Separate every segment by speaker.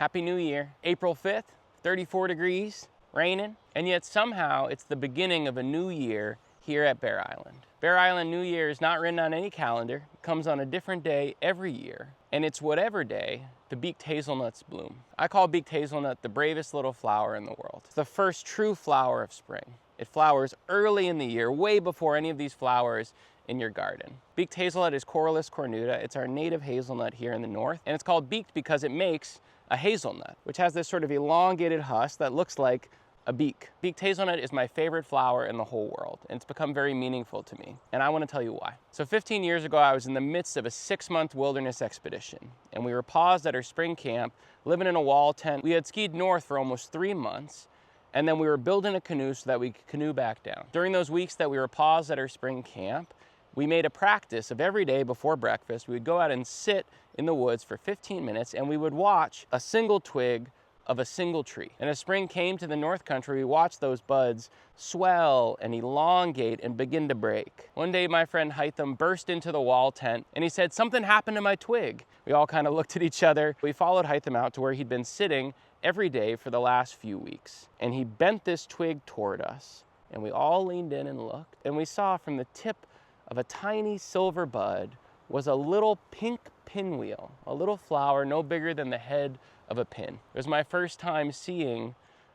Speaker 1: Happy New Year. April 5th, 34 degrees, raining, and yet somehow it's the beginning of a new year here at Bear Island. Bear Island New Year is not written on any calendar. It comes on a different day every year, and it's whatever day the beaked hazelnuts bloom. I call beaked hazelnut the bravest little flower in the world. It's the first true flower of spring. It flowers early in the year, way before any of these flowers in your garden. Beaked hazelnut is Corylus cornuta. It's our native hazelnut here in the north, and it's called beaked because it makes a hazelnut, which has this sort of elongated husk that looks like a beak. Beaked hazelnut is my favorite flower in the whole world, and it's become very meaningful to me, and I want to tell you why. So 15 years ago, I was in the midst of a 6-month wilderness expedition, and we were paused at our spring camp, living in a wall tent. We had skied north for almost 3 months, and then we were building a canoe so that we could canoe back down. During those weeks that we were paused at our spring camp, we made a practice of every day before breakfast, we would go out and sit in the woods for 15 minutes and we would watch a single twig of a single tree. And as spring came to the North Country, we watched those buds swell and elongate and begin to break. One day my friend Hytham burst into the wall tent and he said, "Something happened to my twig." We all kind of looked at each other. We followed Hytham out to where he'd been sitting every day for the last few weeks. And he bent this twig toward us and we all leaned in and looked, and we saw from the tip of a tiny silver bud was a little pink pinwheel, a little flower no bigger than the head of a pin. It was my first time seeing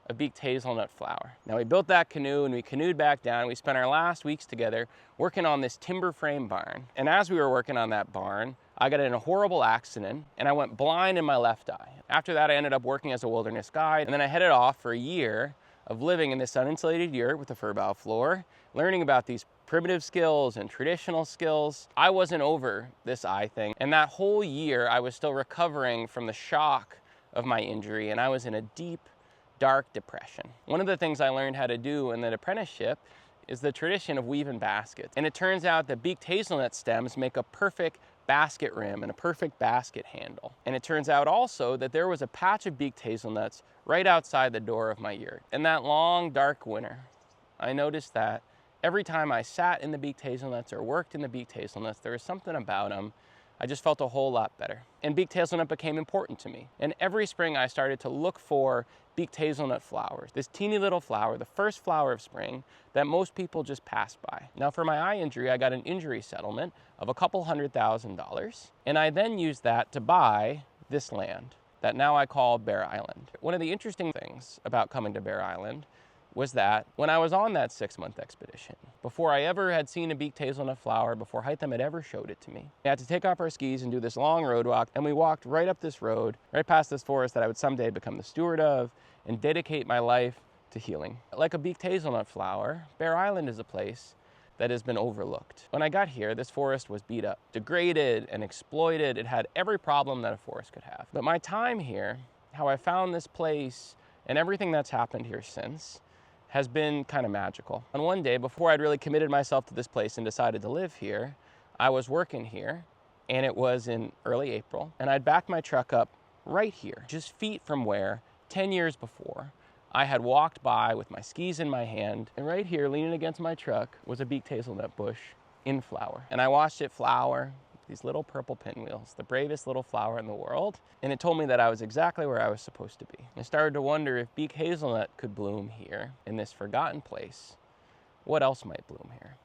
Speaker 1: a beaked hazelnut flower. Now we built that canoe and we canoed back down. We spent our last weeks together working on this timber frame barn. And as we were working on that barn, I got in a horrible accident and I went blind in my left eye. After that, I ended up working as a wilderness guide, and then I headed off for a year of living in this uninsulated yurt with a fir bough floor, learning about these primitive skills and traditional skills. I wasn't over this eye thing, and that whole year I was still recovering from the shock of my injury, and I was in a deep, dark depression. One of the things I learned how to do in the apprenticeship is the tradition of weaving baskets. And it turns out that beaked hazelnut stems make a perfect basket rim and a perfect basket handle. And it turns out also that there was a patch of beaked hazelnuts right outside the door of my yurt. In that long, dark winter, I noticed that every time I sat in the beaked hazelnuts or worked in the beaked hazelnuts, there was something about them. I just felt a whole lot better. And beaked hazelnut became important to me. And every spring I started to look for beaked hazelnut flowers, this teeny little flower, the first flower of spring that most people just pass by. Now for my eye injury, I got an injury settlement of a couple $100,000. And I then used that to buy this land that now I call Bear Island. One of the interesting things about coming to Bear Island was that when I was on that 6-month expedition, before I ever had seen a beaked hazelnut flower, before Hytham had ever showed it to me, I had to take off our skis and do this long road walk, and we walked right up this road, right past this forest that I would someday become the steward of and dedicate my life to healing. Like a beaked hazelnut flower, Bear Island is a place that has been overlooked. When I got here, this forest was beat up, degraded and exploited. It had every problem that a forest could have. But my time here, how I found this place and everything that's happened here since, has been kind of magical. And one day, before I'd really committed myself to this place and decided to live here, I was working here, and it was in early April, and I'd backed my truck up right here, just feet from where, 10 years before, I had walked by with my skis in my hand, and right here, leaning against my truck, was a beaked hazelnut bush in flower. And I watched it flower, these little purple pinwheels, the bravest little flower in the world, and it told me that I was exactly where I was supposed to be. I started to wonder if beaked hazelnut could bloom here in this forgotten place. What else might bloom here?